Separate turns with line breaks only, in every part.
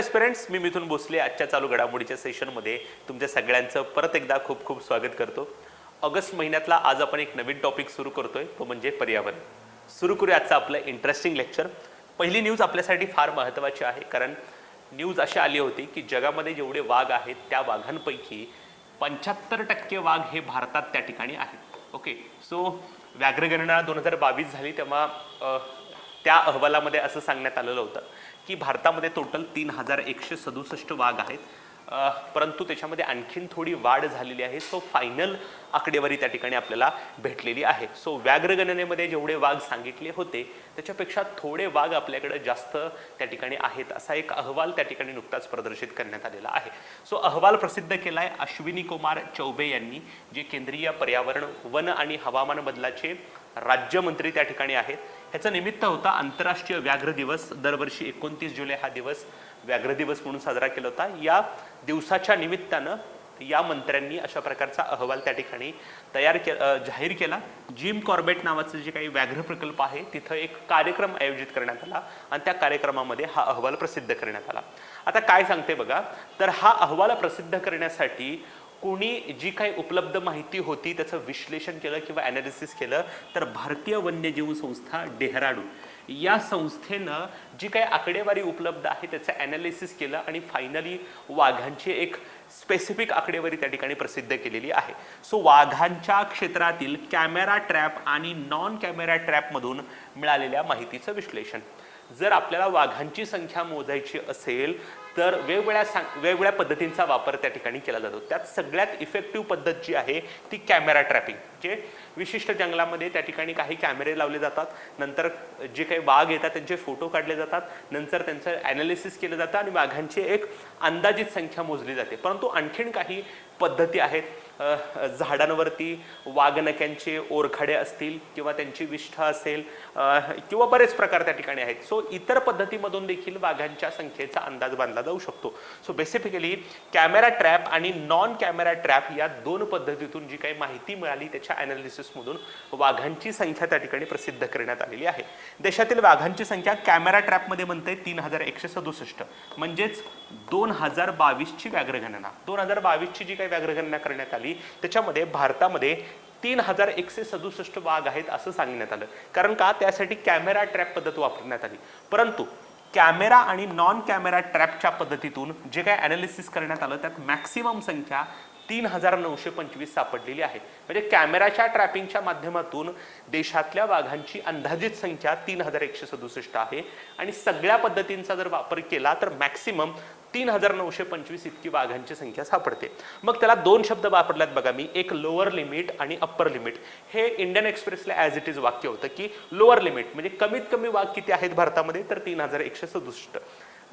एस्पिरंट्स, मी मिथुन भोसले आजच्या चालू घडामोडीच्या सेशनमध्ये तुमच्या सगळ्यांचं परत एकदा खूप खूप स्वागत करतो. ऑगस्ट महिन्यातला आज आपण एक नवीन टॉपिक सुरू करतोय, तो म्हणजे पर्यावरण. सुरू करूया आजचं आपलं इंटरेस्टिंग लेक्चर. पहिली न्यूज आपल्यासाठी फार महत्त्वाची आहे, कारण न्यूज अशी आली होती की जगामध्ये जेवढे वाघ आहेत त्या वाघांपैकी 75% वाघ हे भारतात त्या ठिकाणी आहेत. ओके, सो व्याघ्रगणना 2022 झाली तेव्हा त्या अहवालामध्ये असं सांगण्यात आलेलं होतं की भारतामध्ये टोटल 3167 वाघ आहेत, परंतु त्याच्यामध्ये आणखीन थोडी वाढ झालेली आहे. सो फायनल आकडेवारी त्या ठिकाणी आपल्याला भेटलेली आहे. सो व्याघ्रगणनेमध्ये जेवढे वाघ सांगितले होते त्याच्यापेक्षा थोडे वाघ आपल्याकडे जास्त त्या ठिकाणी आहेत, असा एक अहवाल त्या ठिकाणी नुकताच प्रदर्शित करण्यात आलेला आहे. सो अहवाल प्रसिद्ध केलाय अश्विनी कुमार चौबे यांनी, जे केंद्रीय पर्यावरण, वन आणि हवामान बदलाचे राज्यमंत्री त्या ठिकाणी आहेत. ह्याचं निमित्त होता आंतरराष्ट्रीय व्याघ्र दिवस. दरवर्षी 29 जुलै हा दिवस व्याघ्र दिवस म्हणून साजरा केला होता. या दिवसाच्या निमित्तानं या मंत्र्यांनी अशा प्रकारचा अहवाल त्या ठिकाणी जाहीर केला. जिम कॉर्बेट नावाचं जे काही व्याघ्र प्रकल्प आहे तिथं एक कार्यक्रम आयोजित करण्यात आला आणि त्या कार्यक्रमामध्ये हा अहवाल प्रसिद्ध करण्यात आला. आता काय सांगते बघा, तर हा अहवाल प्रसिद्ध करण्यासाठी कोणी जी काही उपलब्ध माहिती होती त्याचं विश्लेषण केलं किंवा ॲनालिसिस केलं, तर भारतीय वन्यजीव संस्था डेहराडून या संस्थेनं जी काही आकडेवारी उपलब्ध आहे त्याचं ॲनालिसिस केलं आणि फायनली वाघांची एक स्पेसिफिक आकडेवारी त्या ठिकाणी प्रसिद्ध केलेली आहे. सो वाघांच्या क्षेत्रातील कॅमेरा ट्रॅप आणि नॉन कॅमेरा ट्रॅपमधून मिळालेल्या माहितीचं विश्लेषण. जर आपल्याला वाघांची संख्या मोजायची असेल तर वेगवेगळ्या पद्धतींचा वापर त्या ठिकाणी केला जातो. त्यात सगळ्यात इफेक्टिव्ह पद्धत जी आहे ती कॅमेरा ट्रॅपिंग. जे विशिष्ट जंगलामध्ये त्या ठिकाणी काही कॅमेरे लावले जातात, नंतर जे काही वाघ येतात त्यांचे फोटो काढले जातात, नंतर त्यांचं ॲनालिसिस केलं जातं आणि वाघांची एक अंदाजित संख्या मोजली जाते. परंतु आणखीन काही पद्धती आहेत. झाडांवरती वाघनक्यांचे ओरखडे असतील किंवा त्यांची विष्ठा असेल किंवा बरेच प्रकार त्या ठिकाणी आहेत. सो इतर पद्धतीमधून देखील वाघांच्या संख्येचा अंदाज बांधला जाऊ शकतो. सो बेसिकली कॅमेरा ट्रॅप आणि नॉन कॅमेरा ट्रॅप या दोन पद्धतीतून जी काही माहिती मिळाली त्याच्या ॲनालिसिसमधून वाघांची संख्या त्या ठिकाणी प्रसिद्ध करण्यात आलेली आहे. देशातील वाघांची संख्या कॅमेरा ट्रॅपमध्ये म्हणते 3167, म्हणजेच 2022ची व्याघ्रगणना. 2022ची जी काही व्याघ्रगणना करण्यात आली त्याच्यामध्ये भारतामध्ये 3167 वाघ आहेत असं सांगण्यात आलं. कारण का, त्यासाठी कॅमेरा ट्रॅप पद्धत वापरण्यात आली. परंतु कॅमेरा आणि नॉन कॅमेरा ट्रॅपच्या पद्धतीतून जे काही ॲनालिसिस करण्यात आलं त्यात मॅक्सिमम संख्या 3925 सापडलेली आहे. म्हणजे कॅमेराच्या ट्रॅपिंगच्या माध्यमातून देशातल्या वाघांची अंदाजित संख्या 3167 आहे आणि सगळ्या पद्धतींचा जर वापर केला तर मॅक्सिमम 3925 इतकी वाघांची संख्या सापडते. मग त्याला दोन शब्द वापरल्यात बघा मी, एक लोअर लिमिट आणि अप्पर लिमिट. हे इंडियन एक्सप्रेसला ॲज इट इज वाक्य होतं की लोअर लिमिट म्हणजे कमीत कमी वाघ किती आहेत भारतामध्ये, तर 3167.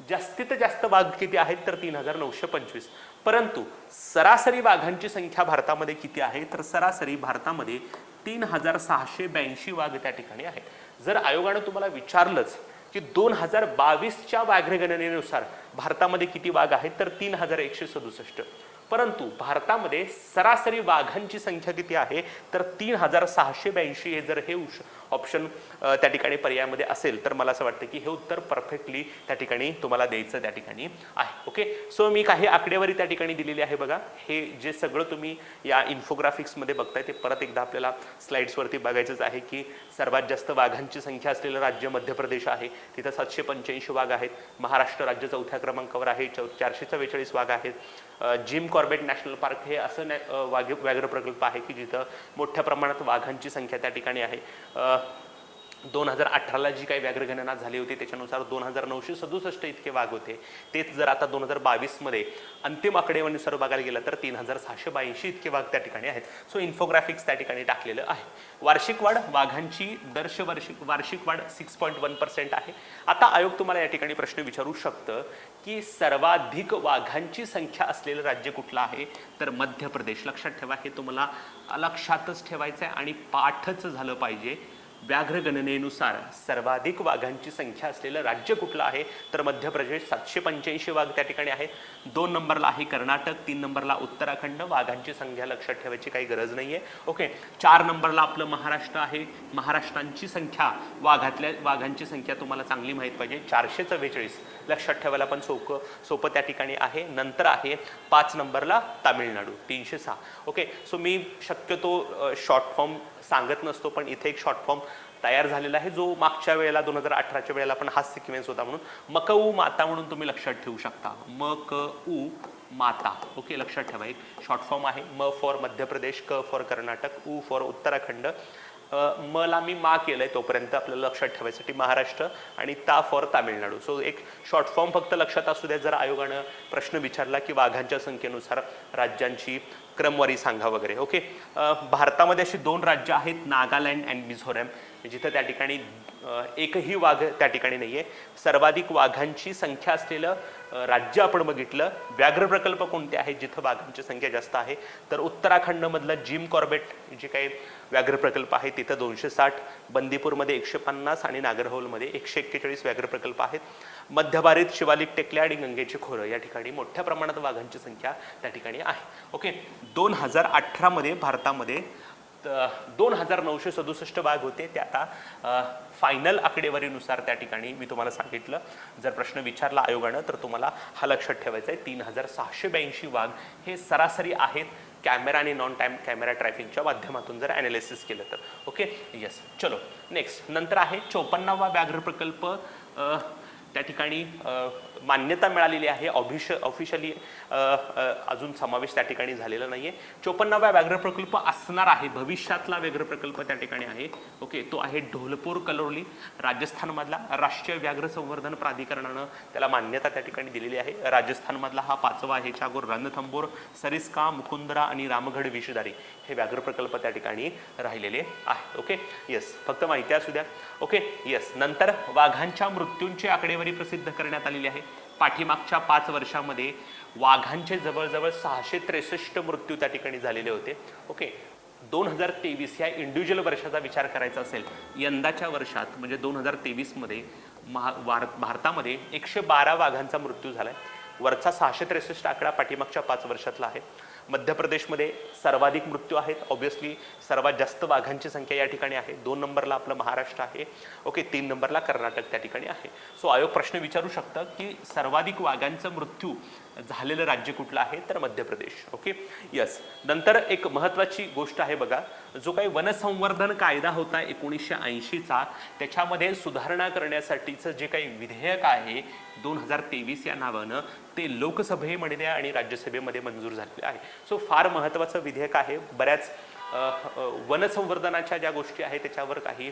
जास्तीत जास्त वाघ किती आहेत, तर 3925. परंतु सरासरी वाघांची संख्या भारतामध्ये किती आहे, तर सरासरी भारतामध्ये 3682 वाघ त्या ठिकाणी आहेत. जर आयोगानं तुम्हाला विचारलंच की 2022च्या व्याघ्रगणनेनुसार भारतामध्ये किती वाघ आहेत, तर 3167. परंतु भारतामध्ये सरासरी वाघांची संख्या किती आहे, तर 3682. हे जर हे ऑप्शन त्या ठिकाणी पर्यायामध्ये असेल तर मला असं वाटतं की हे उत्तर परफेक्टली त्या ठिकाणी तुम्हाला द्यायचं त्या ठिकाणी आहे. ओके, सो मी काही आकडेवारी त्या ठिकाणी दिलेली आहे बघा. हे जे सगळं तुम्ही या इन्फोग्राफिक्समध्ये बघताय ते परत एकदा आपल्याला स्लाइड्सवरती बघायचंच आहे की सर्वात जास्त वाघांची संख्या असलेलं राज्य मध्य प्रदेश आहे, तिथं 785 वाघ आहेत. महाराष्ट्र राज्य 4थ्या क्रमांकावर आहे, 444 वाघ आहेत. जिम कॉर्बेट नॅशनल पार्क हे असं व्याघ्र प्रकल्प आहे की जिथं मोठ्या प्रमाणात वाघांची संख्या त्या ठिकाणी आहे. 2018ला जी काही व्याघ्रगणना झाली होती त्याच्यानुसार 2967 इतके वाघ होते. तेच जर आता 2022मध्ये अंतिम आकडेवारीनुसार बघायला गेलं तर 3682 इतके वाघ त्या ठिकाणी आहेत. सो इन्फोग्राफिक्स त्या ठिकाणी टाकलेलं आहे. वार्षिक वाढ वाघांची वार्षिक वाढ 6.1% आहे. आता आयोग तुम्हाला या ठिकाणी प्रश्न विचारू शकतं की सर्वाधिक वाघांची संख्या असलेलं राज्य कुठलं आहे, तर मध्य प्रदेश. लक्षात ठेवा, हे तुम्हाला लक्षातच ठेवायचं आहे आणि पाठच झालं पाहिजे. व्याघ्र गणनेनुसार सर्वाधिक वाघांची संख्या असलेलं राज्य कुठलं आहे? तर मध्य प्रदेश, 785 वाघ त्या ठिकाणी आहे. 2 नंबरला आहे कर्नाटक, 3 नंबरला उत्तराखंड. वाघांची संख्या लक्षात ठेवायची काही गरज नाहीये. ओके, 4 नंबरला आपलं महाराष्ट्र आहे. महाराष्ट्रांची संख्या, वाघांची संख्या तुम्हाला चांगली माहीत पाहिजे, 444. लक्षात ठेवायला पण सोपं त्या ठिकाणी आहे. नंतर आहे 5 नंबरला तामिळनाडू, 306. ओके, सो मी शक्यतो शॉर्ट फॉर्म सांगत नसतो, पण इथे एक शॉर्ट फॉर्म तयार झालेला आहे जो मागच्या वेळेला 2018च्या वेळेला पण हाच सिक्वेन्स होता, म्हणून मकऊ माता म्हणून तुम्ही लक्षात ठेवू शकता. मकऊ माता. ओके, लक्षात ठेवा, एक शॉर्ट फॉर्म आहे. म फॉर मध्य प्रदेश, क फॉर कर्नाटक, उ फॉर उत्तराखंड. मला मी मा केलंय तोपर्यंत आपल्याला लक्षात ठेवायसाठी महाराष्ट्र, आणि ता फॉर तामिळनाडू. सो एक शॉर्ट फॉर्म फक्त लक्षात असू द्या. जर आयोगानं प्रश्न विचारला की वाघांच्या संख्येनुसार राज्यांची क्रमवारी सांगा वगैरे. ओके, भारतामध्ये अशी 2 राज्य आहेत, नागालँड अँड मिझोरम, जिथं त्या ठिकाणी एकही वाघ त्या ठिकाणी नाहीये. सर्वाधिक वाघांची संख्या असलेलं राज्य आपण बघितलं. व्याघ्र प्रकल्प कोणते आहेत जिथं वाघांची संख्या जास्त आहे? तर उत्तराखंडमधलं जिम कॉर्बेट जे काही व्याघ्र प्रकल्प आहे तिथं 260, बंदीपूरमध्ये 150 आणि नागरहोलमध्ये 141 व्याघ्र प्रकल्प आहेत. मध्य भारत शिवालिक टेकल्या आणि गंगेची खोरं या ठिकाणी मोठ्या प्रमाणात वाघांची संख्या त्या ठिकाणी आहे. ओके, 2018 मध्ये भारतामध्ये 2967 वाघ होते. ते आता फायनल आकडेवारीनुसार त्या ठिकाणी मी तुम्हाला सांगितलं, जर प्रश्न विचारला आयोगानं तर तुम्हाला हा लक्षात ठेवायचा आहे, 3682 वाघ हे सरासरी आहेत कॅमेरा आणि नॉन टाइम कॅमेरा ट्रॅफिकच्या माध्यमातून जर ॲनालिसिस केलं तर. ओके, येस, चलो नेक्स्ट. नंतर आहे 54वा व्याघ्र प्रकल्प. त्या ठिकाणी मान्यता मिळालेली आहे, ऑफिशियली अजून समावेश त्या ठिकाणी झालेला नाहीये. 54वा व्याघ्र प्रकल्प असणार आहे, भविष्यातला व्याघ्र प्रकल्प त्या ठिकाणी आहे. ओके, तो आहे ढोलपूर कलोली, राजस्थानमधला. राष्ट्रीय व्याघ्र संवर्धन प्राधिकरणानं त्याला मान्यता त्या ठिकाणी दिलेली आहे. राजस्थानमधला हा 5वा आहे. ह्याच्या रणथंबोर, सरिस्का, मुकुंदरा आणि रामगढ विषधारी हे व्याघ्र प्रकल्प त्या ठिकाणी राहिलेले आहेत. ओके, येस, फक्त माहिती असू द्या. Okay, yes. नंतर वाघांच्या मृत्यूंची आकडेवारी प्रसिद्ध करण्यात आलेली आहे. पाठीमागच्या 5 वर्षामध्ये वाघांचे जवळजवळ 663 मृत्यू त्या ठिकाणी झालेले होते. ओके, 2023 या इंडिव्हिज्युअल वर्षाचा विचार करायचा असेल, यंदाच्या वर्षात म्हणजे 2023 मध्ये भारतामध्ये 112 वाघांचा मृत्यू झालाय. वरचा 663 आकडा पाठीमागच्या 5 वर्षातला आहे. मध्य प्रदेशमध्ये सर्वाधिक मृत्यू आहेत. ऑब्व्हियसली सर्वात जास्त वाघांची संख्या या ठिकाणी आहे. 2 नंबरला आपलं महाराष्ट्र आहे. ओके, 3 नंबरला कर्नाटक त्या ठिकाणी आहे. सो आयोग प्रश्न विचारू शकतं की सर्वाधिक वाघांचा मृत्यू झालेलं राज्य कुठलं आहे? तर मध्य प्रदेश. Okay, yes. नंतर एक महत्त्वाची गोष्ट आहे बघा, जो काही वनसंवर्धन कायदा होता 1980चा, त्याच्यामध्ये सुधारणा करण्यासाठीचं जे काही विधेयक आहे 2023 या नावानं, ते लोकसभेमध्ये आणि राज्यसभेमध्ये मंजूर झालेले आहे. सो फार महत्त्वाचं विधेयक आहे. बऱ्याच वनसंवर्धनाच्या ज्या गोष्टी आहेत त्याच्यावर काही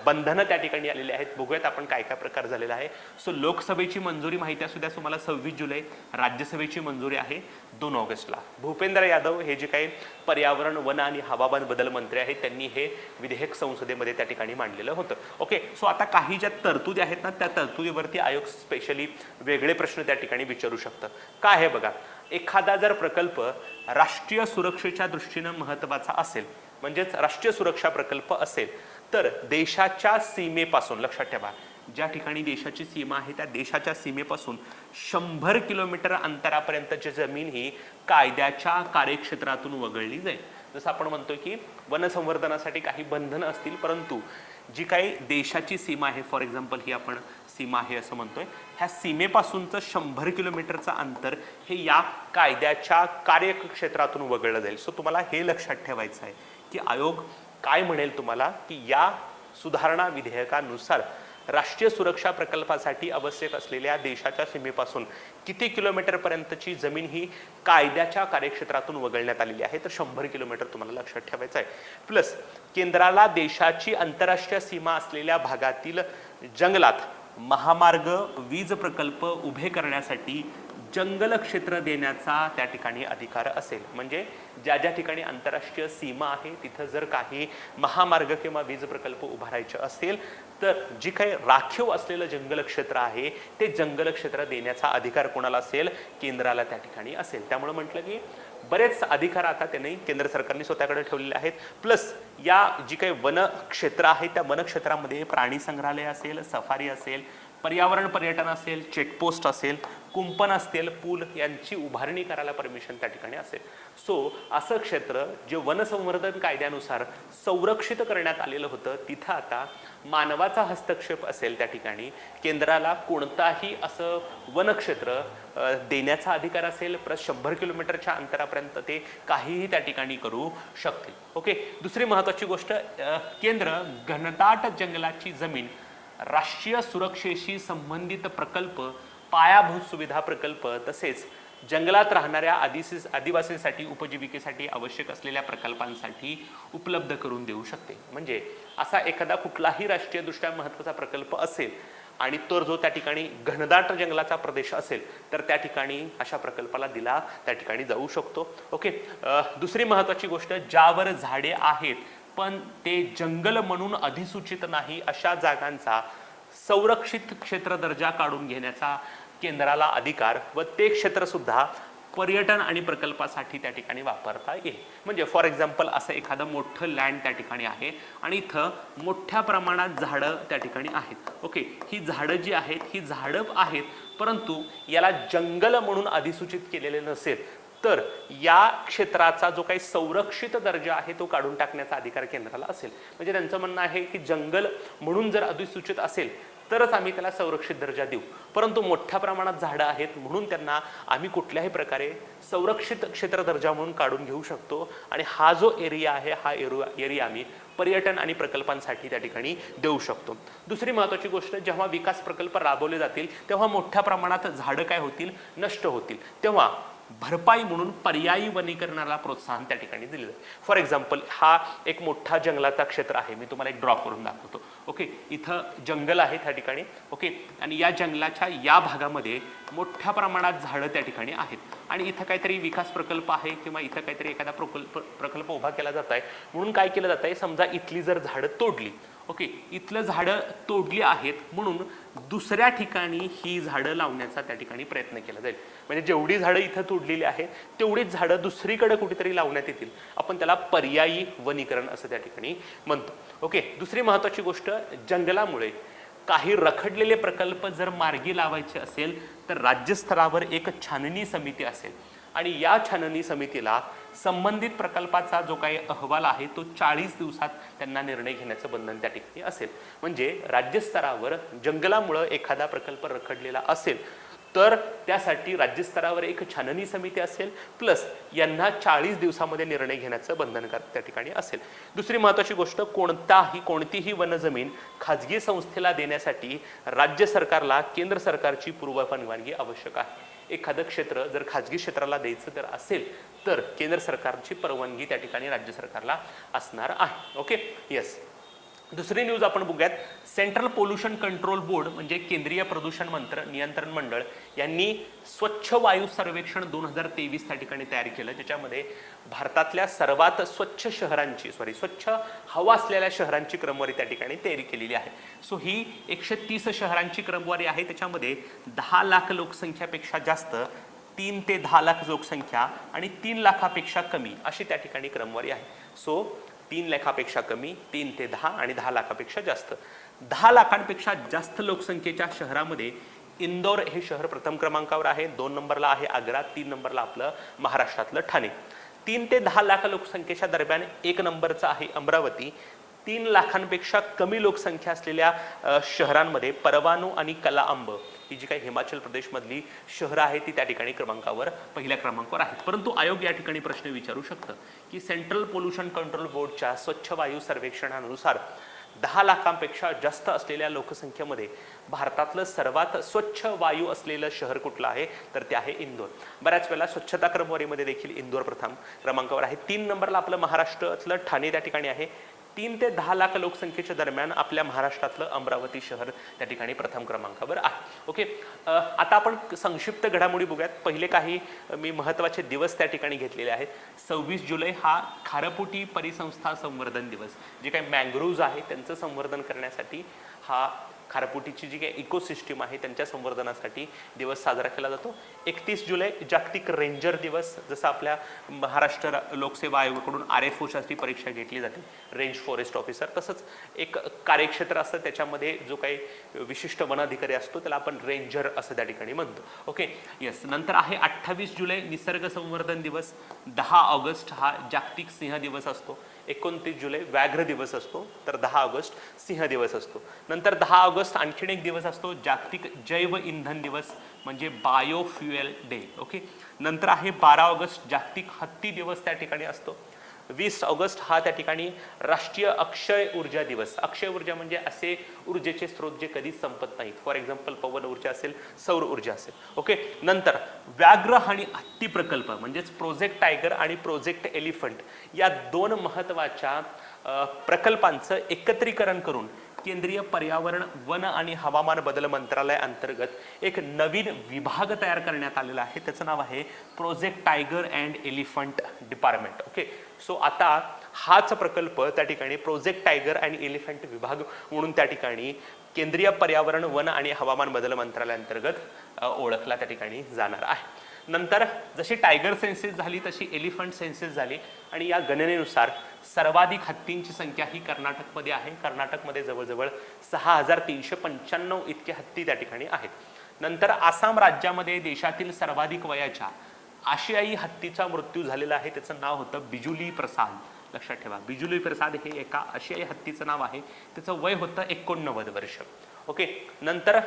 बंधनं त्या ठिकाणी आलेली आहेत. बघूयात आपण काय काय प्रकार झालेला आहे. सो लोकसभेची मंजुरी माहिती असू द्या तुम्हाला 26 जुलै, राज्यसभेची मंजुरी आहे 2 ऑगस्टला. भूपेंद्र यादव हे जे काही पर्यावरण, वन आणि हवामान बदल मंत्री आहेत, त्यांनी हे विधेयक संसदेमध्ये त्या ठिकाणी मांडलेलं होतं. ओके, सो आता काही ज्या तरतुदी आहेत ना, त्या तरतुदीवरती आयोग स्पेशली वेगळे प्रश्न त्या ठिकाणी विचारू शकतं. काय आहे बघा, एखादा जर प्रकल्प राष्ट्रीय सुरक्षेच्या दृष्टीनं महत्त्वाचा असेल, म्हणजेच राष्ट्रीय सुरक्षा प्रकल्प असेल, तर देशाच्या सीमेपासून, लक्षात ठेवा, ज्या ठिकाणी देशाची सीमा आहे त्या देशाच्या सीमेपासून 100 किलोमीटर अंतरापर्यंतची जमीन ही कायद्याच्या कार्यक्षेत्रातून वगळली जाईल. जसं आपण म्हणतो की वनसंवर्धनासाठी काही बंधनं असतील, परंतु जी काही देशाची सीमा आहे, फॉर एक्झाम्पल ही आपण सीमा आहे असं म्हणतोय, ह्या सीमेपासूनचं 100 किलोमीटरचं अंतर हे या कायद्याच्या कार्यक्षेत्रातून वगळलं जाईल. सो तुम्हाला हे लक्षात ठेवायचं आहे की आयोग काय म्हणेल तुम्हाला, की या सुधारणा विधेयकानुसार राष्ट्रीय सुरक्षा प्रकल्पासाठी आवश्यक असलेल्या देशाच्या सीमेपासून किती किलोमीटरपर्यंतची जमीन ही कायद्याच्या कार्यक्षेत्रातून वगळण्यात आलेली आहे, तर 100 किलोमीटर तुम्हाला लक्षात ठेवायचं आहे. प्लस केंद्राला देशाची आंतरराष्ट्रीय सीमा असलेल्या भागातील जंगलात महामार्ग, वीज प्रकल्प उभे करण्यासाठी जंगल क्षेत्र देण्याचा त्या ठिकाणी अधिकार असेल. म्हणजे ज्या ज्या ठिकाणी आंतरराष्ट्रीय सीमा आहे तिथं जर काही महामार्ग किंवा वीज प्रकल्प उभारायचे असेल तर जी काही राखीव असलेलं जंगल क्षेत्र आहे ते जंगल क्षेत्र देण्याचा अधिकार कोणाला असेल? केंद्राला त्या ठिकाणी असेल. त्यामुळे म्हटलं की बरेच अधिकार आता त्यांनी केंद्र सरकारने स्वतःकडे ठेवलेले आहेत. प्लस या जी काही वन क्षेत्र आहे त्या वन क्षेत्रामध्ये प्राणी संग्रहालय असेल, सफारी असेल, पर्यावरण पर्यटन असेल, चेकपोस्ट असेल, कुंपण असतील, पूल यांची उभारणी करायला परमिशन त्या ठिकाणी असेल. सो असं क्षेत्र जे वनसंवर्धन कायद्यानुसार संरक्षित करण्यात आलेलं होतं तिथं आता मानवाचा हस्तक्षेप असेल त्या ठिकाणी केंद्राला कोणताही असं वनक्षेत्र देण्याचा अधिकार असेल. 100 किलोमीटरच्या अंतरापर्यंत ते काहीही त्या ठिकाणी करू शकतील. ओके, दुसरी महत्त्वाची गोष्ट, केंद्र घनदाट जंगलाची जमीन राष्ट्रीय सुरक्षेशी संबंधित प्रकल्प, पायाभूत सुविधा प्रकल्प तसेच जंगलात राहणाऱ्या आदिवासींसाठी उपजीविकेसाठी आवश्यक असलेल्या प्रकल्पांसाठी उपलब्ध करून देऊ शकते. म्हणजे असा एखादा कुठलाही राष्ट्रीयदृष्ट्या महत्त्वाचा प्रकल्प असेल आणि तो जो त्या ठिकाणी घनदाट जंगलाचा प्रदेश असेल तर त्या ठिकाणी अशा प्रकल्पाला दिला त्या ठिकाणी जाऊ शकतो. ओके, दुसरी महत्त्वाची गोष्ट, ज्यावर झाडे आहेत पण ते जंगल म्हणून अधिसूचित नाही अशा जागांचा संरक्षित क्षेत्र दर्जा काढून घेण्याचा केंद्राला अधिकार व ते क्षेत्र सुद्धा पर्यटन आणि प्रकल्पासाठी त्या ठिकाणी वापरता येईल. म्हणजे फॉर एक्झाम्पल असं एखादं मोठं लँड त्या ठिकाणी आहे आणि इथं मोठ्या प्रमाणात झाडं त्या ठिकाणी आहेत. ओके, ही झाडं जी आहेत ही झाडं आहेत परंतु याला जंगल म्हणून अधिसूचित केलेले नसेल तर या क्षेत्राचा जो काही संरक्षित दर्जा आहे तो काढून टाकण्याचा अधिकार केंद्राला असेल. म्हणजे त्यांचं म्हणणं आहे की जंगल म्हणून जर अधिसूचित असेल तरच आम्ही त्याला संरक्षित दर्जा देऊ, परंतु मोठ्या प्रमाणात झाडं आहेत म्हणून त्यांना आम्ही कुठल्याही प्रकारे संरक्षित क्षेत्र दर्जा म्हणून काढून घेऊ शकतो आणि हा जो एरिया आहे हा एरिया आम्ही पर्यटन आणि प्रकल्पांसाठी त्या ठिकाणी देऊ शकतो. दुसरी महत्त्वाची गोष्ट, जेव्हा विकास प्रकल्प राबवले जातील तेव्हा मोठ्या प्रमाणात झाडं काय होतील? नष्ट होतील. तेव्हा भरपाई म्हणून पर्यायी वनीकरणाला प्रोत्साहन त्या ठिकाणी दिले जाईल. फॉर एक्झाम्पल हा एक मोठा जंगलाचा क्षेत्र आहे, मी तुम्हाला एक ड्रॉ करून दाखवतो. ओके, इथं जंगल आहे त्या ठिकाणी. ओके, आणि या जंगलाच्या या भागामध्ये मोठ्या प्रमाणात झाडं त्या ठिकाणी आहेत आणि इथं काहीतरी विकास प्रकल्प आहे किंवा इथं काहीतरी एखादा प्रकल्प उभा केला जात आहे म्हणून काय केलं जात आहे, समजा इथली जर झाडं तोडली, ओके, इथलं झाडं तोडली आहेत म्हणून दुसऱ्या ठिकाणी ही झाडं लावण्याचा त्या ठिकाणी प्रयत्न केला जाईल. म्हणजे जेवढी झाडं इथं तोडलेली आहेत तेवढीच झाडं दुसरीकडे कुठेतरी लावण्यात येतील. आपण त्याला पर्यायी वनीकरण असं त्या ठिकाणी म्हणतो. ओके, दुसरी महत्त्वाची गोष्ट, जंगलामुळे काही रखडलेले प्रकल्प जर मार्गी लावायचे असेल तर राज्यस्तरावर एक छाननी समिती असेल आणि या छाननी समितीला संबंधित प्रकल्पाचा जो काही अहवाल आहे तो 40 दिवसात त्यांना निर्णय घेण्याचं बंधन त्या ठिकाणी असेल. म्हणजे राज्यस्तरावर जंगलामुळे एखादा प्रकल्प रखडलेला असेल तर त्यासाठी राज्यस्तरावर एक छाननी समिती असेल प्लस यांना 40 दिवसामध्ये निर्णय घेण्याचं बंधनकारक त्या ठिकाणी असेल. दुसरी महत्त्वाची गोष्ट, कोणतीही वनजमीन खाजगी संस्थेला देण्यासाठी राज्य सरकारला केंद्र सरकारची पूर्वपरवानगी आवश्यक आहे. एखादं क्षेत्र जर खाजगी क्षेत्राला द्यायचं तर असेल तर केंद्र सरकारची परवानगी त्या ठिकाणी राज्य सरकारला असणार आहे. Okay, yes. दुसरी न्यूज आपण बघूयात. सेंट्रल पोल्युशन कंट्रोल बोर्ड म्हणजे केंद्रीय प्रदूषण नियंत्रण मंडळ यांनी स्वच्छ वायू सर्वेक्षण 2023 त्या ठिकाणी तयार केलं, ज्याच्यामध्ये भारतातल्या सर्वात स्वच्छ हवा असलेल्या शहरांची क्रमवारी त्या ठिकाणी तयारी केलेली आहे. सो ही 130 शहरांची क्रमवारी आहे. त्याच्यामध्ये 10 लाख लोकसंख्यापेक्षा जास्त, 3 ते 10 लाख लोकसंख्या आणि 3 लाखापेक्षा कमी अशी त्या ठिकाणी क्रमवारी आहे. सो 3 लाखापेक्षा कमी, 3 ते 10 आणि 10 लाखापेक्षा जास्त. 10 लाखांपेक्षा जास्त लोकसंख्येच्या शहरामध्ये इंदोर हे शहर प्रथम क्रमांकावर आहे, 2 नंबरला आहे आग्रा, 3 नंबरला आपलं महाराष्ट्रातलं ठाणे. 3 ते 10 लाख लोकसंख्येच्या दरम्यान 1 नंबरचं आहे अमरावती. 3 लाखांपेक्षा कमी लोकसंख्या असलेल्या शहरांमध्ये परवानू आणि कलाअंब ही जी काही हिमाचल प्रदेशमधली शहरं आहेत ती त्या ठिकाणी पहिल्या क्रमांकावर आहेत. परंतु आयोग या ठिकाणी प्रश्न विचारू शकतं की सेंट्रल पोल्युशन कंट्रोल बोर्डच्या स्वच्छ वायू सर्वेक्षणानुसार 10 लाखांपेक्षा जास्त असलेल्या लोकसंख्येमध्ये भारतातलं सर्वात स्वच्छ वायू असलेलं शहर कुठलं आहे तर ते आहे इंदोर. बऱ्याच वेळेला स्वच्छता क्रमवारीमध्ये देखील इंदोर प्रथम क्रमांकावर आहे. 3 नंबरला आपलं महाराष्ट्रातलं ठाणे त्या ठिकाणी आहे. 3 ते 10 लाख लोकसंख्येच्या दरम्यान आपल्या महाराष्ट्रातलं अमरावती शहर त्या ठिकाणी प्रथम क्रमांकावर आहे. ओके, आता आपण संक्षिप्त घडामोडी बघूयात. पहिले काही मी महत्त्वाचे दिवस त्या ठिकाणी घेतलेले आहेत. 26 जुलै हा खारपुटी परिसंस्था संवर्धन दिवस, जे काही मँग्रोव्ज आहे त्यांचं संवर्धन करण्यासाठी हा खारपुटीची जी काही इकोसिस्टीम आहे त्यांच्या संवर्धनासाठी दिवस साजरा केला जातो. 31 जुलै जागतिक रेंजर दिवस, जसं आपल्या महाराष्ट्र लोकसेवा आयोगाकडून RFO साठी परीक्षा घेतली जाते, रेंज फॉरेस्ट ऑफिसर, तसंच एक कार्यक्षेत्र असतं त्याच्यामध्ये जो काही विशिष्ट वनाधिकारी असतो त्याला आपण रेंजर असं त्या ठिकाणी म्हणतो. Okay, yes. नंतर आहे 28 जुलै निसर्ग संवर्धन दिवस. 10 ऑगस्ट हा जागतिक सिंह दिवस असतो. 29 जुलै व्याघ्र दिवस असतो, तर 10 ऑगस्ट सिंह दिवस असतो. नंतर 10 ऑगस्ट आणखीन एक दिवस असतो, जागतिक जैव इंधन दिवस म्हणजे बायोफ्युएल डे. ओके, नंतर आहे 12 ऑगस्ट जागतिक हत्ती दिवस त्या ठिकाणी असतो. 20 ऑगस्ट हा त्या ठिकाणी राष्ट्रीय अक्षय ऊर्जा दिवस. अक्षय ऊर्जा म्हणजे असे ऊर्जेचे स्रोत जे कधी संपत नाहीत. फॉर एक्झाम्पल पवन ऊर्जा असेल, सौर ऊर्जा असेल. ओके, नंतर व्याघ्र आणि हत्ती प्रकल्प म्हणजेच प्रोजेक्ट टायगर आणि प्रोजेक्ट एलिफंट या दोन महत्त्वाच्या प्रकल्पांचं एकत्रीकरण करून केंद्रीय पर्यावरण, वन आणि हवामान बदल मंत्रालय अंतर्गत एक नवीन विभाग तयार करण्यात आलेला आहे. त्याचं नाव आहे project tiger and elephant department. Okay, so आता हाच प्रकल्प त्या ठिकाणी प्रोजेक्ट टायगर अँड एलिफंट विभाग म्हणून त्या ठिकाणी केंद्रीय पर्यावरण, वन आणि हवामान बदल मंत्रालयाअंतर्गत ओळखला त्या ठिकाणी जाणार आहे. नंतर जशी टायगर सेन्सेस झाली तशी एलिफंट सेन्सेस झाली आणि या गणनेनुसार सर्वाधिक हत्तींची संख्या ही कर्नाटकमध्ये आहे. कर्नाटकमध्ये जवळजवळ 6395 इतके हत्ती त्या ठिकाणी आहेत. नंतर आसाम राज्यामध्ये देशातील सर्वाधिक वयाच्या आशियाई हत्तीचा मृत्यू झालेला आहे. त्याचं नाव होतं बिजुली प्रसाद. लक्षात ठेवा, बिजुली प्रसाद हे एका आशियाई हत्तीचं नाव आहे. त्याचं वय होतं 89 वर्ष. ओके, नंतर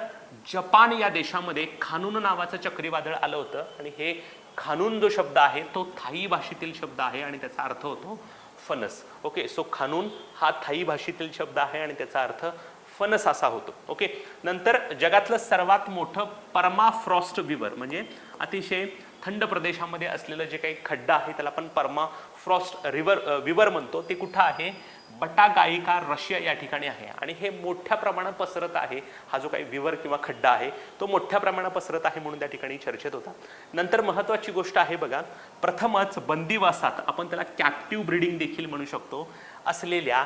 जपान या देशामध्ये खानून नावाचं चक्रीवादळ आलं होतं आणि हे खानून जो शब्द आहे तो थाई भाषेतील शब्द आहे आणि त्याचा अर्थ होतो फणस. ओके, सो खानून हा थाई भाषेतील शब्द आहे आणि त्याचा अर्थ फणस असा होतो. ओके, नंतर जगातलं सर्वात मोठं परमाफ्रॉस्ट विवर म्हणजे अतिशय थंड प्रदेशामध्ये असलेलं जे काही खड्डा आहे त्याला आपण परमाफ्रॉस्ट विवर म्हणतो. ते कुठं आहे? बटागायिका रशिया या ठिकाणी आहे आणि हे मोठ्या प्रमाणात पसरत आहे. हा जो काही विवर किंवा खड्डा आहे तो मोठ्या प्रमाणात पसरत आहे म्हणून त्या ठिकाणी चर्चेत होता. नंतर महत्त्वाची गोष्ट आहे बघा, प्रथमच बंदिवासात, आपण त्याला कॅप्टिव्ह ब्रीडिंग देखील म्हणू शकतो, असलेल्या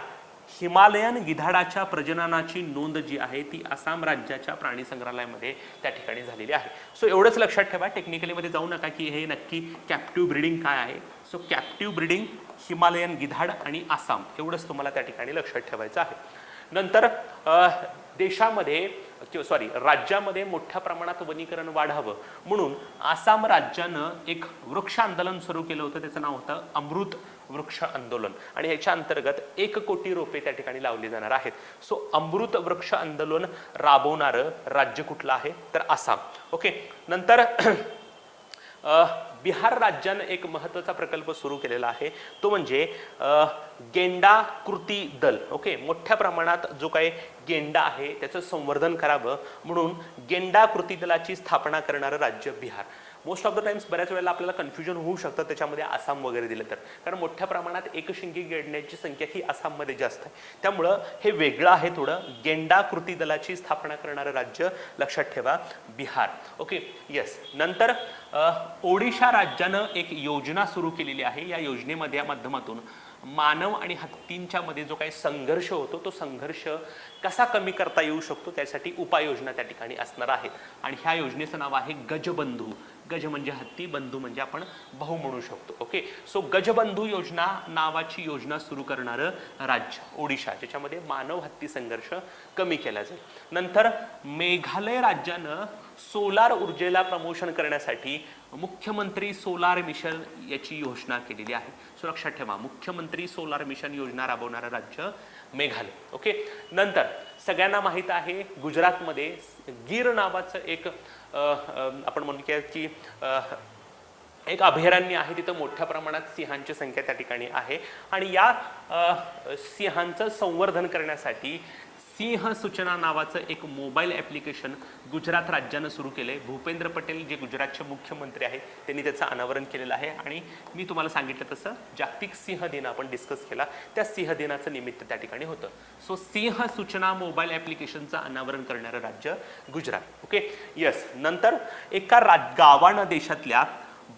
हिमालयन गिधाडाच्या प्रजननाची नोंद जी आहे ती आसाम राज्याच्या प्राणी संग्रहालयामध्ये त्या ठिकाणी झालेली आहे. सो एवढंच लक्षात ठेवा, टेक्निकलीमध्ये जाऊ नका की हे नक्की कॅप्टिव्ह ब्रीडिंग काय आहे. सो कॅप्टिव्ह ब्रीडिंग, हिमालयन गिधाड आणि आसाम एवढंच तुम्हाला त्या ठिकाणी लक्षात ठेवायचं आहे. नंतर देशामध्ये राज्यामध्ये मोठ्या प्रमाणात वनीकरण वाढावं म्हणून आसाम राज्यानं एक वृक्ष आंदोलन सुरू केलं होतं. त्याचं नाव होतं अमृत वृक्ष आंदोलन आणि ह्याच्या अंतर्गत 1 कोटी रोपे त्या ठिकाणी लावली जाणार आहेत. सो अमृत वृक्ष आंदोलन राबवणारं राज्य कुठलं आहे? तर आसाम. ओके, नंतर बिहार राज्यानं एक महत्त्वाचा प्रकल्प सुरू केलेला आहे तो म्हणजे गेंडा कृती दल. ओके, मोठ्या प्रमाणात जो काही गेंडा आहे त्याचं संवर्धन करावं म्हणून गेंडा कृती दलाची स्थापना करणारं राज्य Bihar. Most of the times बऱ्याच वेळेला आपल्याला कन्फ्युजन होऊ शकतं त्याच्यामध्ये आसाम वगैरे दिलं तर, कारण मोठ्या प्रमाणात एकशिंगी गेंड्यांची संख्या ही आसाममध्ये जास्त आहे. त्यामुळं हे वेगळं आहे थोडं. गेंडा कृती दलाची स्थापना करणारं राज्य लक्षात ठेवा बिहार. Okay, yes. नंतर ओडिशा राज्यानं एक योजना सुरू केलेली आहे. या योजनेमध्ये या माध्यमातून मानव आणि हत्तींच्या मध्ये जो काही संघर्ष होतो तो संघर्ष कसा कमी करता येऊ शकतो त्यासाठी उपाययोजना त्या ठिकाणी असणार आहे आणि ह्या योजनेचं नाव आहे गजबंधू. गज म्हणजे हत्ती, बंधू म्हणजे आपण भाऊ म्हणू शकतो. ओके, सो गजबंधू योजना नावाची योजना सुरू करणारं राज्य ओडिशा, ज्याच्यामध्ये मानव हत्ती संघर्ष कमी केला जाईल. नंतर मेघालय राज्यानं सोलार ऊर्जेला प्रमोशन करण्यासाठी मुख्यमंत्री सोलार मिशन याची योजना केलेली आहे. सो लक्षात ठेवा, मुख्यमंत्री सोलार मिशन योजना राबवणारं राज्य मेघालय. ओके, नंतर सगळ्यांना माहित आहे गुजरातमध्ये गीर नावाचं एक आपण म्हणूया की एक अभयारण्य आहे. तिथं मोठ्या प्रमाणात सिंहांची संख्या त्या ठिकाणी आहे आणि या सिंहांचं संवर्धन करण्यासाठी सिंह सूचना नावाचं एक मोबाईल ॲप्लिकेशन गुजरात राज्यानं सुरू केलंय. भूपेंद्र पटेल जे गुजरातचे मुख्यमंत्री आहेत त्यांनी त्याचं अनावरण केलेलं आहे आणि मी तुम्हाला सांगितलं तसं जागतिक सिंह दिन आपण डिस्कस केला, त्या सिंह दिनाचं निमित्त त्या ठिकाणी होतं. सो सिंह सूचना मोबाईल ॲप्लिकेशनचं अनावरण करणारं राज्य गुजरात. Okay, yes. नंतर एका गावानं देशातल्या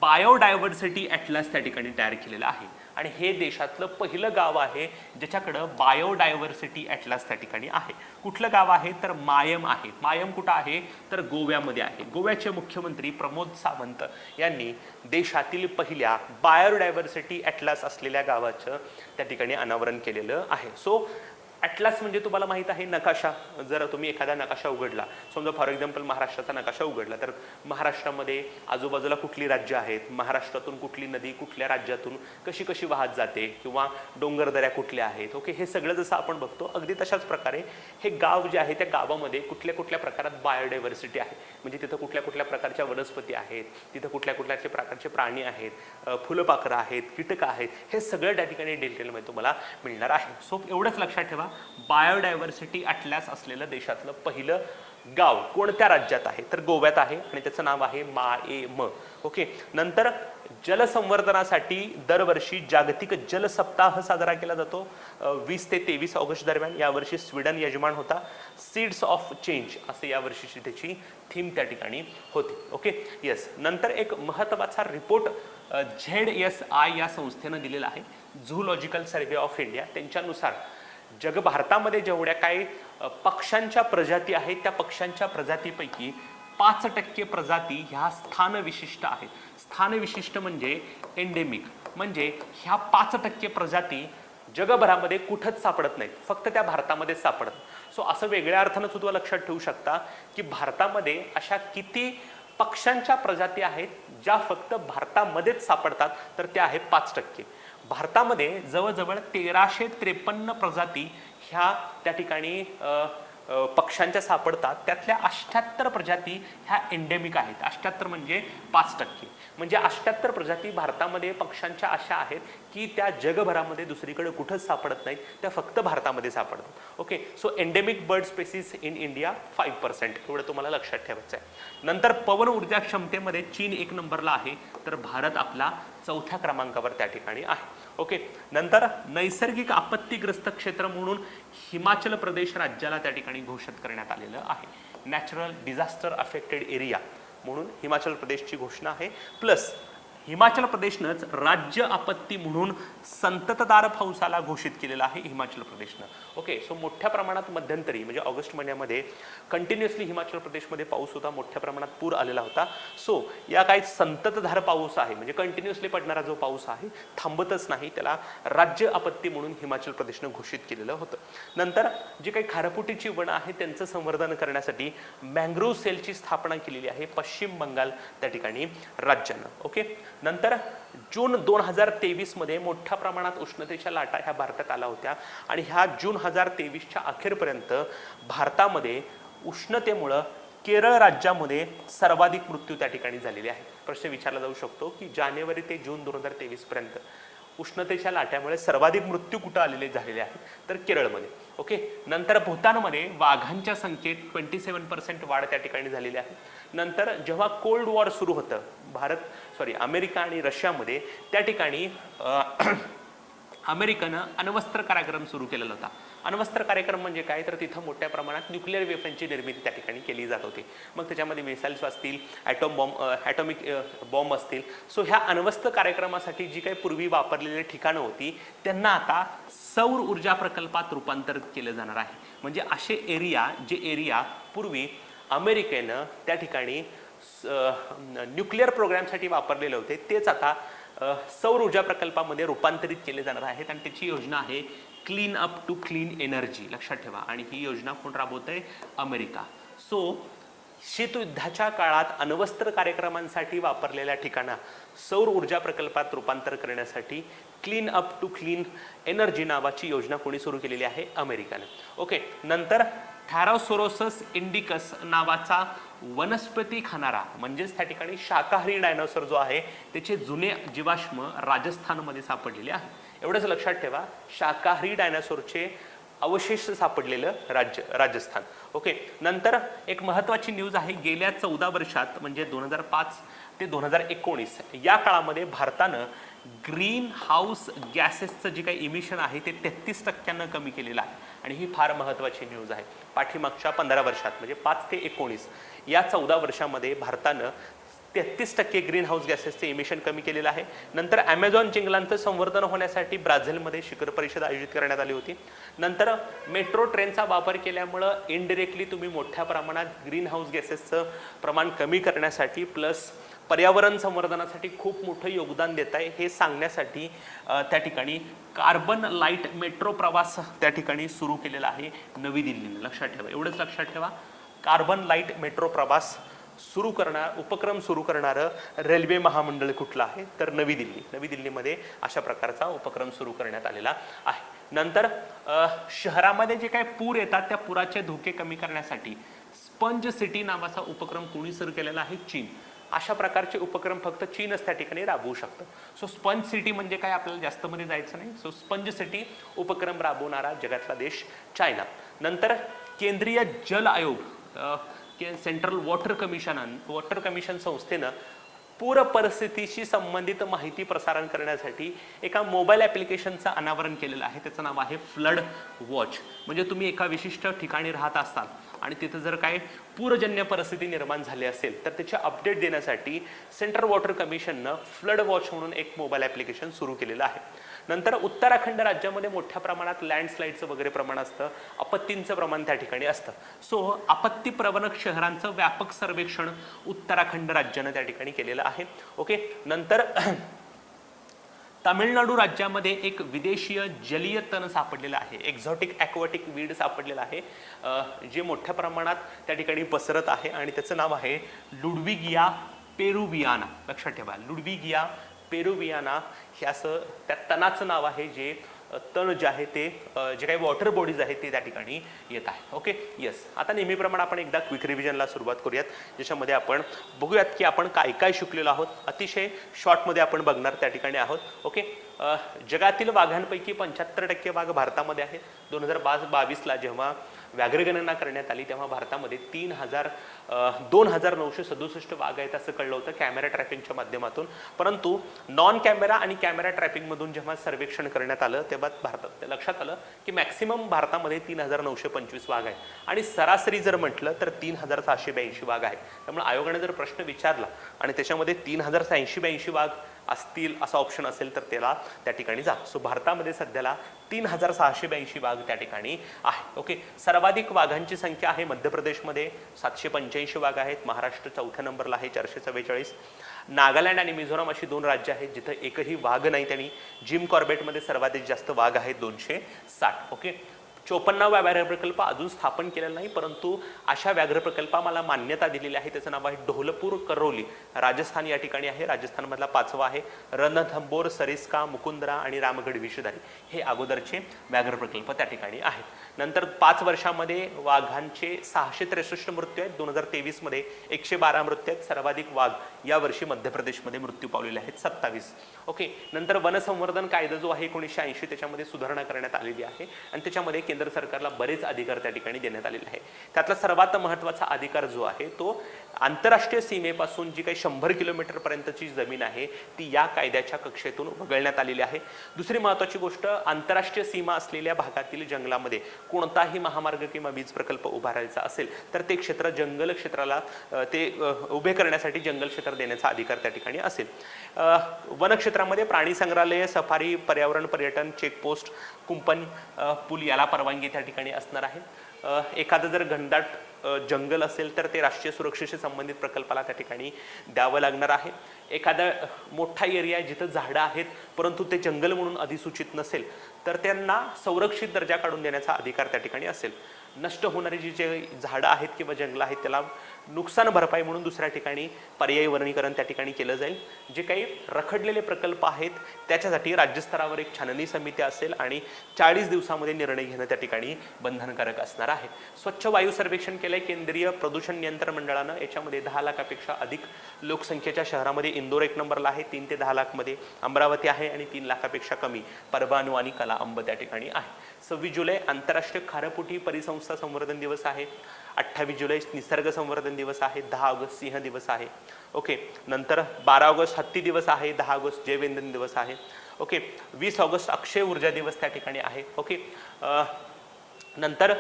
बायोडायव्हर्सिटी ॲटलास त्या ठिकाणी तयार केलेला आहे. आणि हे देशातलं पहिलं गाव आहे ज्याच्याकडं बायोडायव्हर्सिटी ॲटलास त्या ठिकाणी आहे. कुठलं गाव आहे तर मायम आहे. मायम कुठं आहे तर गोव्यामध्ये आहे. गोव्याचे मुख्यमंत्री प्रमोद सावंत यांनी देशातील पहिल्या बायोडायव्हर्सिटी ॲटलास असलेल्या गावाचं त्या ठिकाणी अनावरण केलेलं आहे. सो ॲटलास म्हणजे तुम्हाला माहित आहे नकाशा. जर तुम्ही एखादा नकाशा उघडला, समजा फॉर एक्झाम्पल महाराष्ट्राचा नकाशा उघडला, तर महाराष्ट्रामध्ये आजूबाजूला कुठली राज्य आहेत, महाराष्ट्रातून कुठली नदी कुठल्या राज्यातून कशी कशी वाहत जाते, किंवा डोंगरदऱ्या कुठल्या आहेत. ओके, हे सगळं जसं आपण बघतो अगदी तशाच प्रकारे हे गाव जे आहे त्या गावामध्ये कुठल्या कुठल्या प्रकारात बायोडायव्हर्सिटी आहे, म्हणजे तिथं कुठल्या कुठल्या प्रकारच्या वनस्पती आहेत, तिथं कुठल्या कुठल्या प्रकारचे प्राणी आहेत, फुलपाखरं आहेत, कीटकं आहेत, हे सगळं त्या ठिकाणी डिटेलमध्ये तुम्हाला मिळणार आहे. सो एवढंच लक्षात ठेवा, बायोडायव्हर्सिटी ॲटलास असलेलं देशातलं पहिलं गाव कोणत्या राज्यात आहे तर गोव्यात आहे आणि त्याचं नाव आहे माएम. ओके, नंतर जलसंवर्धनासाठी दरवर्षी जागतिक जल सप्ताह साजरा केला जातो 20 ते 23 ऑगस्ट दरम्यान. यावर्षी स्वीडन यजमान होता. सीड्स ऑफ चेंज असे यावर्षीची त्याची थीम त्या ठिकाणी होती. Okay, yes. नंतर एक महत्त्वाचा रिपोर्ट ZSI या संस्थेनं दिलेला आहे, झूलॉजिकल सर्व्हे ऑफ इंडिया. त्यांच्यानुसार भारतामध्ये जेवढ्या काही पक्ष्यांच्या प्रजाती आहेत त्या पक्ष्यांच्या प्रजातीपैकी 5% प्रजाती ह्या स्थानविशिष्ट आहेत. स्थानविशिष्ट म्हणजे एंडेमिक, म्हणजे ह्या 5% प्रजाती जगभरामध्ये कुठंच सापडत नाहीत, फक्त त्या भारतामध्ये सापडतात. सो असं वेगळ्या अर्थानं सुद्धा लक्षात ठेवू शकता की भारतामध्ये अशा किती पक्ष्यांच्या प्रजाती आहेत ज्या फक्त भारतामध्येच सापडतात, तर त्या आहेत 5%. भारतामध्ये जवळजवळ 1353 प्रजाती ह्या त्या ठिकाणी पक्ष्यांच्या सापडतात. त्यातल्या 78 प्रजाती ह्या एंडेमिक आहेत. 78 म्हणजे 5%, म्हणजे 78 प्रजाती भारतामध्ये पक्ष्यांच्या अशा आहेत की त्या जगभरामध्ये दुसरीकडे कुठंच सापडत नाहीत, त्या फक्त भारतामध्ये सापडतात. Okay, so endemic bird species in India 5%, एवढं तुम्हाला लक्षात ठेवायचं आहे. नंतर पवन ऊर्जा क्षमतेमध्ये चीन 1 नंबरला आहे, तर भारत आपला 4थ्या क्रमांकावर त्या ठिकाणी आहे. ओके, नंतर नैसर्गिक आपत्तीग्रस्त क्षेत्र म्हणून हिमाचल प्रदेश राज्याला त्या ठिकाणी घोषित करण्यात आलेलं आहे. नॅचरल डिझास्टर अफेक्टेड एरिया म्हणून हिमाचल प्रदेशची घोषणा आहे. प्लस हिमाचल प्रदेशनंच राज्य आपत्ती म्हणून संततधार पावसाला घोषित केलेलं आहे हिमाचल प्रदेशनं. ओके, सो मोठ्या प्रमाणात मध्यंतरी म्हणजे ऑगस्ट महिन्यामध्ये कंटिन्युअसली हिमाचल प्रदेशमध्ये पाऊस होता, मोठ्या प्रमाणात पूर आलेला होता. सो या काही संततधार पाऊस आहे, म्हणजे कंटिन्युअसली पडणारा जो पाऊस आहे थांबतच नाही, त्याला राज्य आपत्ती म्हणून हिमाचल प्रदेशनं घोषित केलेलं होतं. नंतर जे काही खारफुटीची वनं आहेत त्यांचं संवर्धन करण्यासाठी मँग्रोव्ह सेलची स्थापना केलेली आहे पश्चिम बंगाल त्या ठिकाणी राज्यानं. ओके, नंतर जून 2023 मध्ये मोठ्या प्रमाणात उष्णतेच्या लाटा ह्या भारतात आल्या होत्या आणि ह्या जून 2023च्या अखेरपर्यंत भारतामध्ये उष्णतेमुळं केरळ राज्यामध्ये सर्वाधिक मृत्यू त्या ठिकाणी झालेले आहे. प्रश्न विचारला जाऊ शकतो की जानेवारी ते जून 2023 पर्यंत उष्णतेच्या लाट्यामुळे सर्वाधिक मृत्यू कुठं झालेले आहेत तर केरळमध्ये. ओके, नंतर भूतानमध्ये वाघांच्या संख्येत 27% वाढ त्या ठिकाणी झालेली आहे. नंतर जेव्हा कोल्ड वॉर सुरू होतं अमेरिका आणि रशियामध्ये, त्या ठिकाणी अमेरिकेनं अण्वस्त्र कार्यक्रम सुरू केलेला होता. अण्वस्त्र कार्यक्रम म्हणजे काय तर तिथं मोठ्या प्रमाणात न्यूक्लिअर वेपनची निर्मिती त्या ठिकाणी केली जात होती. मग त्याच्यामध्ये मिसाईल्स असतील, ॲटॉमिक बॉम्ब असतील. सो ह्या अण्वस्त्र कार्यक्रमासाठी जी काही पूर्वी वापरलेली ठिकाणं होती त्यांना आता सौर ऊर्जा प्रकल्पात रूपांतरित केलं जाणार आहे. म्हणजे असे एरिया पूर्वी अमेरिकेनं त्या ठिकाणी न्यूक्लिअर प्रोग्रामसाठी वापरलेले होते तेच आता सौर ऊर्जा प्रकल्पामध्ये रूपांतरित केले जाणार आहेत. आणि त्याची योजना आहे clean up to clean energy, लक्षात ठेवा. आणि ही योजना कोण राबवतंय? अमेरिका. सो शीतयुद्धाच्या काळात अण्वस्त्र कार्यक्रमांसाठी वापरलेल्या ठिकाणा सौर ऊर्जा प्रकल्पात रूपांतर करण्यासाठी clean up to clean energy नावाची योजना कोणी सुरू केलेली आहे? अमेरिकेने. ओके, नंतर थॅरोसोरोसस इंडिकस नावाचा वनस्पती खाणारा म्हणजेच त्या ठिकाणी शाकाहारी डायनोसॉर जो आहे त्याचे जुने जीवाश्म राजस्थानमध्ये सापडलेले आहे. एवढंच लक्षात ठेवा, शाकाहारी डायनोसॉरचे अवशेष सापडलेलं राज्य राजस्थान. ओके, नंतर एक महत्त्वाची न्यूज आहे. गेल्या 14 वर्षात म्हणजे 2005 ते 2019 या काळामध्ये भारतानं ग्रीन हाऊस गॅसेसचं जे काही इमिशन आहे ते 33% कमी केलेलं आहे. आणि ही फार महत्त्वाची न्यूज आहे. पाठीमागच्या 15 वर्षात म्हणजे 5 ते 19 या 14 वर्षामध्ये भारतानं 33% ग्रीन हाऊस गॅसेसचे इमिशन कमी केलेलं आहे. नंतर ॲमेझॉन जंगलांचं संवर्धन होण्यासाठी ब्राझीलमध्ये शिखर परिषद आयोजित करण्यात आली होती. नंतर मेट्रो ट्रेनचा वापर केल्यामुळं इनडिरेक्टली तुम्ही मोठ्या प्रमाणात ग्रीन हाऊस गॅसेसचं प्रमाण कमी करण्यासाठी प्लस पर्यावरण संवर्धनासाठी खूप मोठं योगदान देत आहे हे सांगण्यासाठी त्या ठिकाणी कार्बन लाईट मेट्रो प्रवास त्या ठिकाणी सुरू केलेला आहे नवी दिल्लीने. लक्षात ठेवा, एवढंच लक्षात ठेवा, कार्बन लाईट मेट्रो प्रवास उपक्रम सुरू करणारं रेल्वे महामंडळ कुठलं आहे तर नवी दिल्ली. नवी दिल्लीमध्ये अशा प्रकारचा उपक्रम सुरू करण्यात आलेला आहे. नंतर शहरामध्ये जे काही पूर येतात त्या पुराचे धोके कमी करण्यासाठी स्पंज सिटी नावाचा उपक्रम कोणी सुरू केलेला आहे? चीन. अशा प्रकारचे उपक्रम फक्त चीनच त्या ठिकाणी राबवू शकतं. सो स्पंज सिटी म्हणजे काय आपल्याला जास्त मध्ये जायचं नाही. सो स्पंज सिटी उपक्रम राबवणारा जगातला देश चायना. नंतर केंद्रीय जल आयोग सेंट्रल वॉटर कमिशन संस्थेनं पूर परिस्थितीशी संबंधित माहिती प्रसारण करण्यासाठी एका मोबाईल ॲप्लिकेशनचं अनावरण केलेलं आहे. त्याचं नाव आहे फ्लड वॉच. म्हणजे तुम्ही एका विशिष्ट ठिकाणी राहत असाल आणि तिथं जर काय पूरजन्य परिस्थिती निर्माण झाली असेल तर त्याचे अपडेट देण्यासाठी सेंट्रल वॉटर कमिशननं फ्लड वॉच म्हणून एक मोबाईल ॲप्लिकेशन सुरू केलेलं आहे. नंतर उत्तराखंड राज्यामध्ये मोठ्या प्रमाणात लँडस्लाईडचं वगैरे प्रमाण असतं, आपत्तींचं प्रमाण त्या ठिकाणी असतं. सो आपत्ती प्रवणक शहरांचं व्यापक सर्वेक्षण उत्तराखंड राज्यानं त्या ठिकाणी केलेलं आहे. ओके. नंतर तामिळनाडू राज्यामध्ये एक विदेशीय जलीय तण सापडलेलं आहे, एक्झॉटिक ॲक्वाटिक वीड सापडलेलं आहे, जे मोठ्या प्रमाणात त्या ठिकाणी पसरत आहे आणि त्याचं नाव आहे लुडविगिया पेरुवियाना. लक्षात ठेवा, लुडविगिया पेरुवियाना हे असं त्या तणाचं नाव आहे, जे तण जे आहे ते जे काही वॉटर बॉडीज आहेत ते त्या ठिकाणी येत आहे. ओके. येस. आता नेहमीप्रमाणे आपण एकदा क्विक रिव्हिजनला सुरुवात करूयात, ज्याच्यामध्ये आपण बघूयात की आपण काय काय शिकलेलो आहोत. अतिशय शॉर्टमध्ये आपण बघणार त्या ठिकाणी आहोत. ओके. जगातील वाघांपैकी 75% वाघ भारतामध्ये आहेत. 2022ला जेव्हा व्याघ्रगणना करण्यात आली तेव्हा भारतामध्ये 2,967 वाघ आहेत असं कळलं होतं कॅमेरा ट्रॅपिंगच्या माध्यमातून. परंतु नॉन कॅमेरा आणि कॅमेरा ट्रॅपिंगमधून जेव्हा सर्वेक्षण करण्यात आलं तेव्हा भारतात लक्षात आलं की मॅक्सिमम भारतामध्ये 3,925 वाघ आहेत आणि सरासरी जर म्हटलं तर 3,682 वाघ आहेत. त्यामुळे आयोगाने जर प्रश्न विचारला आणि त्याच्यामध्ये 3,682 वाघ असतील असा ऑप्शन असेल तर त्याला त्या ठिकाणी जा. सो भारतामध्ये सध्याला 3,682 वाघ त्या ठिकाणी आहे. ओके. सर्वाधिक वाघांची संख्या आहे मध्य प्रदेशमध्ये 785 वाघ आहेत. महाराष्ट्र 4थ्या नंबरला आहे 444. नागालँड आणि मिझोराम अशी 2 राज्य आहेत जिथं एकही वाघ नाही. त्यांनी जिम कॉर्बेटमध्ये सर्वाधिक जास्त वाघ आहेत 260. ओके. 54वा व्याघ्र प्रकल्प अजून स्थापन केलेला नाही, परंतु अशा व्याघ्र प्रकल्पाला मान्यता दिलेली आहे. त्याचं नाव आहे ढोलपूर करौली, राजस्थान या ठिकाणी आहे. राजस्थानमधला 5वा आहे. रणथंबोर, सरिस्का, मुकुंदरा आणि रामगढ विषधारी हे अगोदरचे व्याघ्र प्रकल्प त्या ठिकाणी आहेत. नंतर 5 वर्षामध्ये वाघांचे 663 मृत्यू आहेत. 2023 मध्ये 112 मृत्यू आहेत. सर्वाधिक वाघ यावर्षी मध्य प्रदेशमध्ये मृत्यू पावलेले आहेत 27. ओके. नंतर वनसंवर्धन कायदा जो आहे 1980 त्याच्यामध्ये सुधारणा करण्यात आलेली आहे आणि त्याच्यामध्ये केंद्र सरकारला बरेच अधिकार त्या ठिकाणी देण्यात आलेले आहे. त्यातला सर्वात महत्त्वाचा अधिकार जो आहे तो आंतरराष्ट्रीय सीमेपासून जी काही 100 किलोमीटर पर्यंतची जमीन आहे ती या कायद्याच्या कक्षेतून वगळण्यात आलेली आहे. दुसरी महत्त्वाची गोष्ट, आंतरराष्ट्रीय सीमा असलेल्या भागातील जंगलामध्ये कोणताही महामार्ग किंवा वीज प्रकल्प उभारायचा असेल तर ते क्षेत्र जंगल क्षेत्राला ते उभे करण्यासाठी जंगल क्षेत्र देण्याचा अधिकार त्या ठिकाणी असेल. वनक्षेत्रामध्ये प्राणी संग्रहालय, सफारी, पर्यावरण पर्यटन, चेकपोस्ट, कुंपण, पूल याला परवानगी त्या ठिकाणी असणार आहे. एखादं जर घनदाट जंगल असेल तर ते राष्ट्रीय सुरक्षेशी संबंधित प्रकल्पाला त्या ठिकाणी द्यावं लागणार आहे. एखादा मोठा एरिया जिथं झाडं आहेत परंतु ते जंगल म्हणून अधिसूचित नसेल तर त्यांना संरक्षित दर्जा काढून देण्याचा अधिकार त्या ठिकाणी असेल. नष्ट होणारी जे झाडं आहेत किंवा जंगलं आहेत त्याला नुकसान भरपाई म्हणून दुसऱ्या ठिकाणी पर्यायी वनीकरण त्या ठिकाणी केलं जाईल. जे काही रखडलेले प्रकल्प आहेत त्याच्यासाठी राज्यस्तरावर एक छाननी समिती असेल आणि 40 दिवसामध्ये निर्णय घेणं त्या ठिकाणी बंधनकारक असणार आहे. स्वच्छ वायू सर्वेक्षण केलंय केंद्रीय प्रदूषण नियंत्रण मंडळानं. याच्यामध्ये 10 लाखापेक्षा अधिक लोकसंख्येच्या शहरामध्ये इंदोर 1 नंबरला आहे, 3 ते 10 लाखमध्ये अमरावती आहे आणि 3 लाखापेक्षा कमी परभणी आणि कलाअंब त्या ठिकाणी आहे. 26 जुलै आंतरराष्ट्रीय खारपुटी परिसंस्था संवर्धन दिवस आहे. 28 जुलै निसर्ग संवर्धन दिवस आहे. 10 ऑगस्ट सिंह दिवस आहे. ओके. नंतर 12 ऑगस्ट हत्ती दिवस आहे. 10 ऑगस्ट जैवइंधन दिवस आहे. ओके. 20 ऑगस्ट अक्षय ऊर्जा दिवस त्या ठिकाणी आहे. ओके. नंतर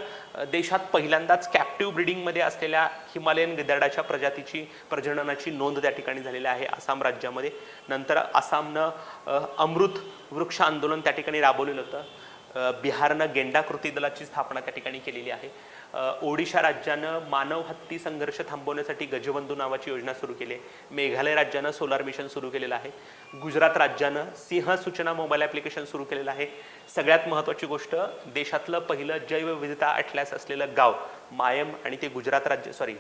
देशात पहिल्यांदाच कॅप्टिव्ह ब्रीडिंगमध्ये असलेल्या हिमालयन गिधाडाच्या प्रजातीची प्रजननाची नोंद त्या ठिकाणी झालेली आहे आसाम राज्यामध्ये. नंतर आसामनं अमृत वृक्ष आंदोलन त्या ठिकाणी राबवलेलं होतं. बिहारनं गेंडा कृती दलाची स्थापना त्या ठिकाणी केलेली आहे. ओडिशा राज्यानं मानव हत्ती संघर्ष थांबवण्यासाठी गजबंधू नावाची योजना सुरू केली आहे. मेघालय राज्यानं सोलार मिशन सुरू केलेलं आहे. गुजरात राज्यानं सिंह सूचना मोबाईल ॲप्लिकेशन सुरू केलेलं आहे. सगळ्यात महत्त्वाची गोष्ट, देशातलं पहिलं जैवविविधता ॲटलॅस असलेलं गाव मायम आणि ते गुजरात राज्य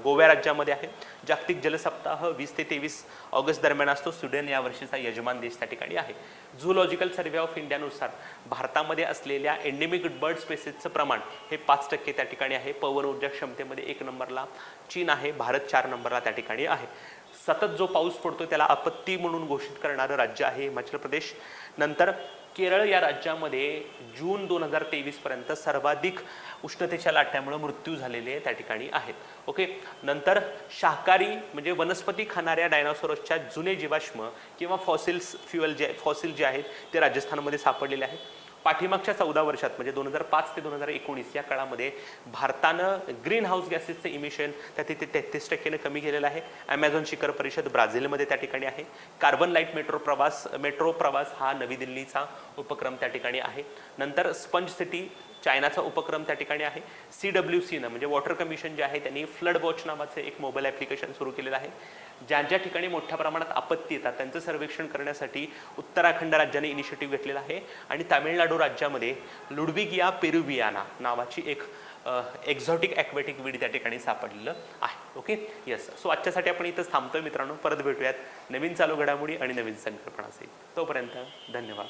गोवा राज्यामध्ये आहे. जागतिक जलसप्ताह 20 ते 23 ऑगस्ट दरम्यान असतो. स्वीडन या वर्षीचा यजमान देश त्या ठिकाणी आहे. झूलॉजिकल सर्व्हे ऑफ इंडियानुसार भारतामध्ये असलेल्या एंडेमिक बर्ड स्पेसिसचं प्रमाण हे 5% त्या ठिकाणी आहे. पवन ऊर्जा क्षमतेमध्ये 1 नंबरला चीन आहे. भारत 4 नंबरला त्या ठिकाणी आहे. सतत जो पाऊस पडतो त्याला आपत्ती म्हणून घोषित करणारं राज्य आहे हिमाचल प्रदेश. नंतर केरळ या राज्यामध्ये जून 2023 पर्यंत सर्वाधिक उष्णतेच्या लाट्यामुळे मृत्यू झालेले त्या ठिकाणी आहेत. ओके. नंतर शाकाहारी म्हणजे वनस्पती खाणाऱ्या डायनासोरसच्या जुने जीवाश्म किंवा फॉसिल जे आहेत ते राजस्थानमध्ये सापडलेले आहेत. पाठीमागच्या 14 वर्षात म्हणजे 2005 ते 2019 या काळामध्ये भारतानं ग्रीन हाऊस गॅसेसचं इमिशन त्यात 33% कमी केलेलं आहे. ॲमेझॉन शिखर परिषद ब्राझीलमध्ये त्या ठिकाणी आहे. कार्बन लाईट मेट्रो प्रवास हा नवी दिल्लीचा उपक्रम त्या ठिकाणी आहे. नंतर स्पंज सिटी चायनाचा उपक्रम त्या ठिकाणी आहे. CWCनं म्हणजे वॉटर कमिशन जे आहे त्यांनी फ्लड वॉच नावाचे एक मोबाईल ॲप्लिकेशन सुरू केलेलं आहे. ज्या ज्या ठिकाणी मोठ्या प्रमाणात आपत्ती येतात त्यांचं सर्वेक्षण करण्यासाठी उत्तराखंड राज्याने इनिशिएटिव्ह घेतलेला आहे. आणि तामिळनाडू राज्यामध्ये लुडविगिया पेरुवियाना नावाची एक एक्झॉटिक ॲक्वेटिक वीड त्या ठिकाणी सापडलेलं आहे. ओके. येस. सो आजच्यासाठी आपण इथंच थांबतोय मित्रांनो. परत भेटूयात नवीन चालू घडामोडी आणि नवीन संकल्पना असेल. तोपर्यंत धन्यवाद.